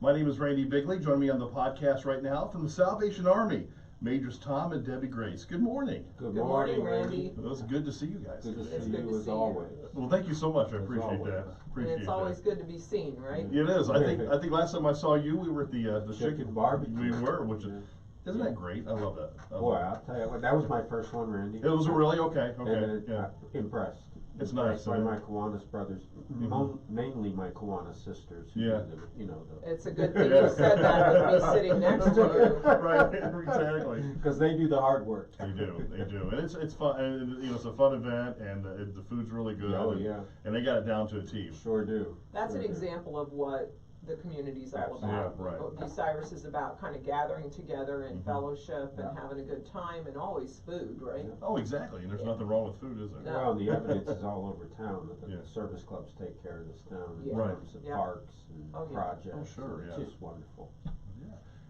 My name is Randy Bigley. Join me on the podcast right now from the Salvation Army, Majors Tom and Debbie Grace. Good morning. Good morning, Randy. It was good to see you guys. Good to It's see good you to as see you. always. Well, thank you so much. I As appreciate always. that. Appreciate And it's always that. good to be seen, right? It is. I think last time I saw you, we were at the Chicken barbecue. We were, which Yeah. isn't that great? I love that. Boy, I'll tell you what, that was my first one, Randy. It was really okay. And Okay. Yeah. impressed. It's Impressed nice, by huh? my Kiwanis brothers, mainly my Kiwanis sisters. Who Yeah. do the It's a good thing you said that with me sitting next to you. Right. Exactly. because they do the hard work. They do, and it's fun, and it's a fun event, and the food's really good. Oh, yeah. And they got it down to a T. Sure do. That's Sure an do. example of what the community's all Absolutely. about. Yeah, right. Bucyrus is about kind of gathering together and Mhm. fellowship and Yeah. having a good time, and always food, right? Yeah. Oh, exactly, and there's Yeah. nothing wrong with food, is there? No. Well, the evidence is all over town that the Yeah. service clubs take care of this town in Yeah. Right. terms of Yeah. parks and Oh, yeah. projects. Oh, sure, It's yeah. just wonderful. Yeah.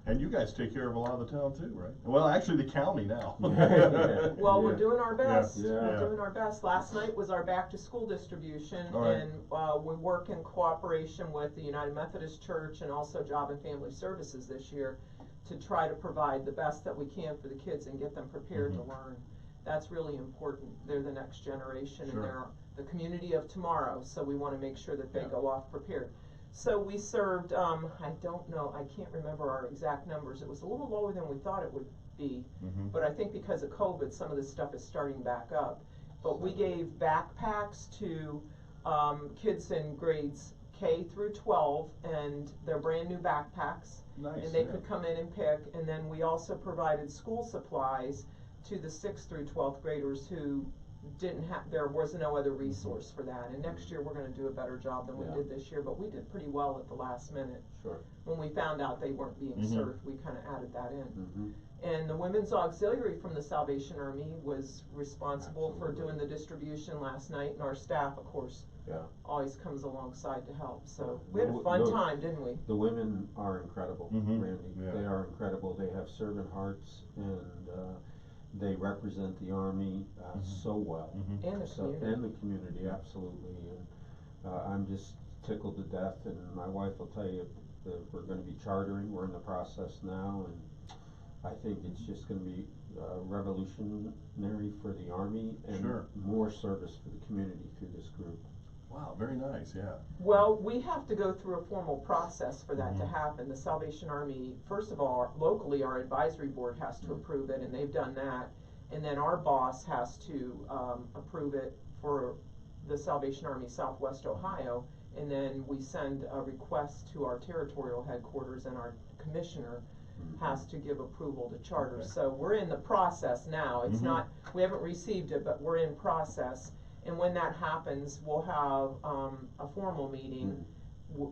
And you guys take care of a lot of the town too, right? Well, actually, the county now. Yeah. Well, we're Yeah. doing our best. Yeah. We're Yeah. doing our best. Last night was our back to school distribution, All right. and we work in cooperation with the United Methodist Church and also Job and Family Services this year to try to provide the best that we can for the kids and get them prepared to Mhm. learn. That's really important. They're the next generation, Sure. and they're the community of tomorrow, so we want to make sure that they Yeah. go off prepared. So we served, I don't know, I can't remember our exact numbers. It was a little lower than we thought it would be. Mhm. But I think because of COVID, some of this stuff is starting back up. But we gave backpacks to kids in grades K through 12, and they're brand new backpacks. Nice. And they yeah. could come in and pick. And then we also provided school supplies to the 6th through 12th graders who didn't have, there was no other resource for that. And next year, we're gonna do a better job than we Yeah. did this year, but we did pretty well at the last minute. Sure. When we found out they weren't being Mhm. served, we kinda added that in. Mm-hmm. And the Women's Auxiliary from the Salvation Army was responsible for Absolutely. doing the distribution last night, and our staff, of course, Yeah. always comes alongside to help. So we had a fun The- time, didn't we? The women are incredible, Mhm. Randy. Yeah. They are incredible. They have servant hearts, and they represent the Army so well. Mhm. And the So, community. and the community, absolutely. And I'm just tickled to death, and my wife will tell you that we're going to be chartering. We're in the process now, and I think it's just going to be revolutionary for the Army and Sure. more service for the community through this group. Wow, very nice. Yeah. Well, we have to go through a formal process for that to Mhm. happen. The Salvation Army, first of all, locally, our advisory board has to approve it, and they've done that. And then our boss has to approve it for the Salvation Army Southwest Ohio. And then we send a request to our territorial headquarters, and our commissioner has to give approval to charter. Okay. So we're in the process now. It's Mhm. not, we haven't received it, but we're in process. And when that happens, we'll have a formal meeting,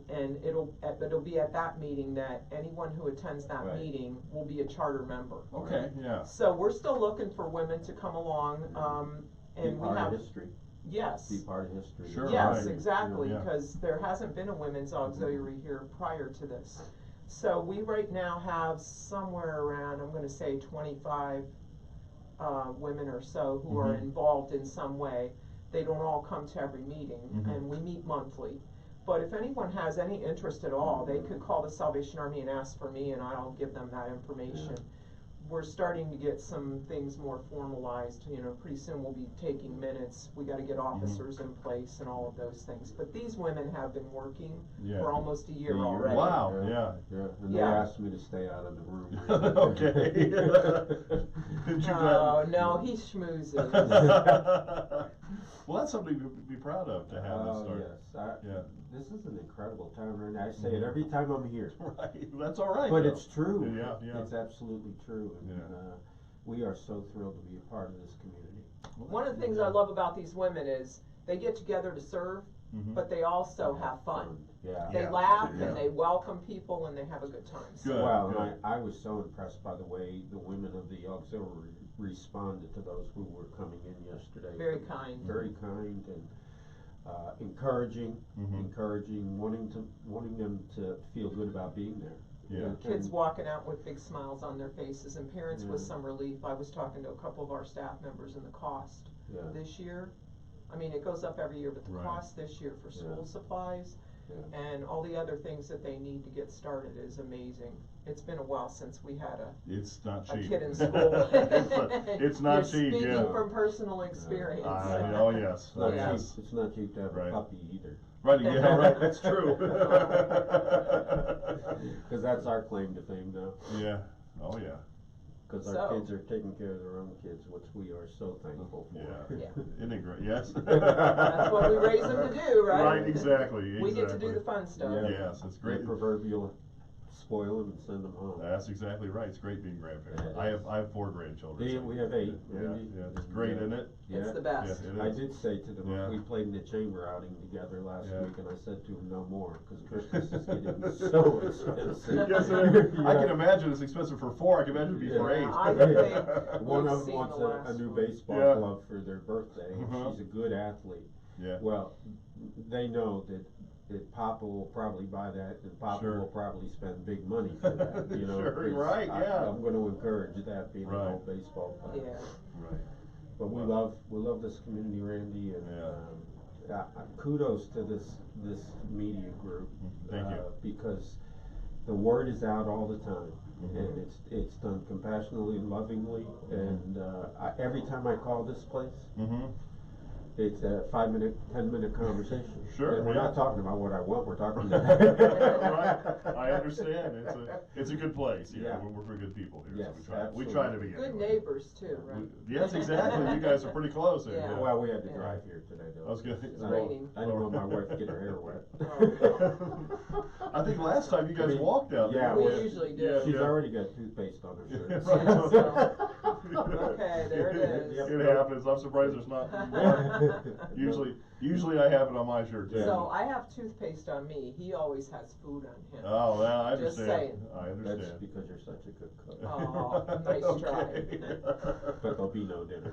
and it'll be at that meeting that anyone who attends that Right. meeting will be a charter member. Okay. Yeah. So we're still looking for women to come along, Be and we part of have, history. yes. Be part of history. Sure, Yes, right. exactly, Yeah. because there hasn't been a women's auxiliary here prior to this. So we right now have somewhere around, I'm gonna say 25 women or so who are Mhm. involved in some way. They don't all come to every meeting, Mhm. and we meet monthly. But if anyone has any interest at all, they could call the Salvation Army and ask for me, and I'll give them that information. We're starting to get some things more formalized, you know, pretty soon we'll be taking minutes, we gotta get officers in place and all of those things. But these women have been working Yeah. for almost a year A year. already. Wow. Yeah. Yeah, and they Yeah. asked me to stay out of the room. Okay. Didn't you Oh, no, he schmoozes. Well, that's something to be proud of to have this Oh, start. yes. Yeah. This is an incredible time, and I say it every time I'm here. Right. That's all right. But though. it's true. Yeah. Yeah. It's absolutely true. And Yeah. we are so thrilled to be a part of this community. One of the things I love about these women is they get together to serve, Mhm. but they also have fun. Yeah. They Yeah. laugh Yeah. and they welcome people and they have a good time. So Good. Well, and I was so impressed by the way the women of the Auxiliary responded to those who were coming in yesterday. Very kind. Very kind and encouraging, Mhm. wanting them to feel good about being there. Yeah. Kids walking out with big smiles on their faces, and parents with Yeah. some relief. I was talking to a couple of our staff members, and the cost Yeah. this year, I mean, it goes up every year, but the Right. cost this year for school Yeah. supplies Yeah. and all the other things that they need to get started is amazing. It's been a while since we had It's not a cheap. kid in school. It's not cheap, You're yeah. speaking from personal experience. Oh, yes, It's not yes. cheap, it's not cheap to have Right. a puppy either. Right, yeah, right, that's true. Cause that's our claim to fame now. Yeah, oh, yeah. Cause So- our kids are taking care of their own kids, which we are so thankful for. Yeah. Yeah. Isn't it great? Yes. That's what we raise them to do, right? Right, exactly, We get to do exactly. the fun stuff. Yeah. Yes, it's The great. proverbial spoil them and send them home. That's exactly right. It's great being grandparent. Yeah, it I have 4 grandchildren. Yeah, so- we have 8. Yeah, Randy. yeah, it's great, isn't it? It's Yeah. the best. Yeah, it I is. did say to them, Yeah. we played in the chamber outing together last Yeah. week, and I said to him, no more, cause Christmas is getting so expensive. Yes, sir. I Yeah. can imagine it's expensive for 4. I can imagine it'd be for 8. Yeah, I think One we've of them seen wants the a last new one. baseball Yeah. glove for their birthday, and Uh-huh. she's a good athlete. Yeah. Well, they know that Papa will probably buy that, and Papa Sure. will probably spend big money for that, you know. Sure, 'cause right, yeah. I'm gonna encourage that, being an Right. old baseball player. Yeah. Right. But we love this community, Randy, and, Yeah. kudos to this media group. Thank you. Because the word is out all the time, Mhm. and it's done compassionately and lovingly, and, every time I call this place, Mm-hmm. it's a 5-minute, 10-minute conversation. Sure, And we're yeah. not talking about what I want, we're talking Right, I understand. It's a good place. Yeah, Yeah. we're good people here. Yes, so we try to be. Good anyway. neighbors too, right? Yes, exactly. You guys are pretty close. There, Yeah. Well, we had to Yeah. drive here today, though. I was gonna- It's I raining. didn't want my wife to get her hair wet. Oh, I think last time you guys I mean, walked out. yeah, didn't We you? usually do. Yeah, She's yeah. already got toothpaste on her shirt. Yeah, So- Okay, there it is. It happens. I'm surprised there's not more. Usually I have it on my shirt too. So I have toothpaste on me, he always has food on him. Oh, well, I Just understand. saying. I That's understand. because you're such a good cook. Oh, nice try. But there'll be no dinner.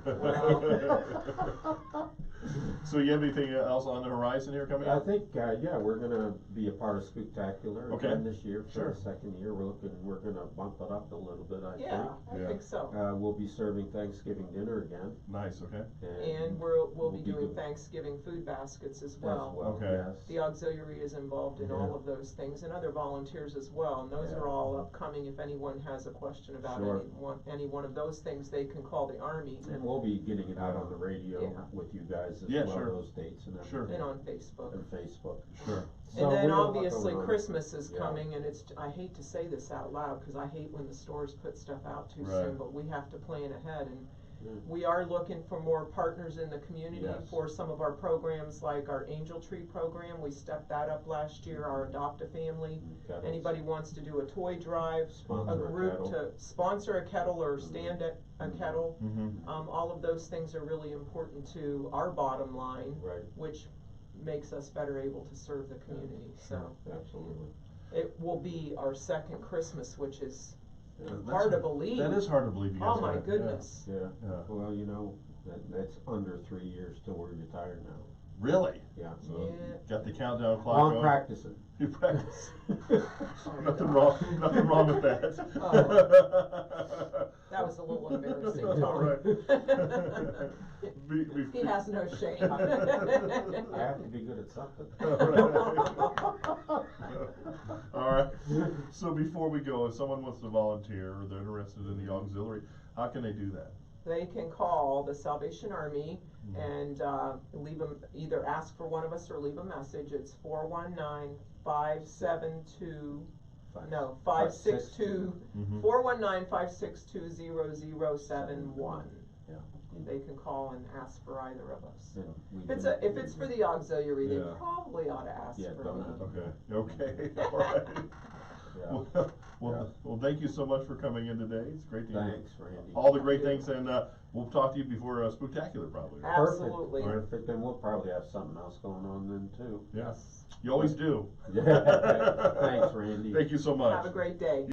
So you have anything else on the horizon here coming I up? think, yeah, we're gonna be a part of Spooktacular Okay. again this year for Sure. the second year. We're gonna bump it up a little bit, I think. Yeah, I Yeah. think so. We'll be serving Thanksgiving dinner again. Nice, okay. And we'll be doing doing Thanksgiving food baskets as as well. well, Okay. yes. The auxiliary is involved in all Yeah. of those things, and other volunteers as well, and those Yeah. are all upcoming. If anyone has a question about Sure. any one of those things, they can call the Army And we'll be getting it out on the radio Yeah. with you guys as Yeah, well, sure. those dates and everything. Sure. and on Facebook. And Facebook. Sure. So And we then have a lot obviously going on. Christmas is Yeah. coming, and I hate to say this out loud, cause I hate when the stores put stuff out too Right. soon, but we have to plan ahead, and Mm. we are looking for more partners in the community Yes. for some of our programs, like our Angel Tree program, we stepped that up last year, our Adopt a Family. Kettles. Anybody wants to do a toy drive, a Sponsor a group kettle. to sponsor a kettle or stand at a kettle. Mm-hmm. All of those things are really important to our bottom line, Right. which makes us better able to serve the community, so. Absolutely. It will be our second Christmas, which is Yeah. hard to believe. That is hard to believe you guys Oh my have, yeah. goodness. Yeah, Yeah. well, you know, that's under 3 years till we're retired now. Really? Yeah. So Yeah. got the countdown clock Long going. practicing. You practice. Nothing wrong with that. Oh. That was a little embarrassing, All right. Tom. He has no shame. I have to be good at something. All right. So before we go, if someone wants to volunteer or they're interested in the auxiliary, how can they do that? They can call the Salvation Army Mhm. and leave them, either ask for one of us or leave a message. It's 419-572, no, 562, Mhm. 419-562-0071. Yeah. They can call and ask for either of us. And we If it's can- for the auxiliary, they Yeah. probably ought to ask Yeah, for don't me. ask. Okay, all right. Yeah. Well, thank you so much for coming in today. It's great to hear Thanks, Randy. all the great things, and we'll talk to you before Spooktacular probably. right? Absolutely. Perfect, and we'll probably have something else going on then too. Yeah, you always do. Yeah, thanks, Randy. Thank you so much. Have a great day.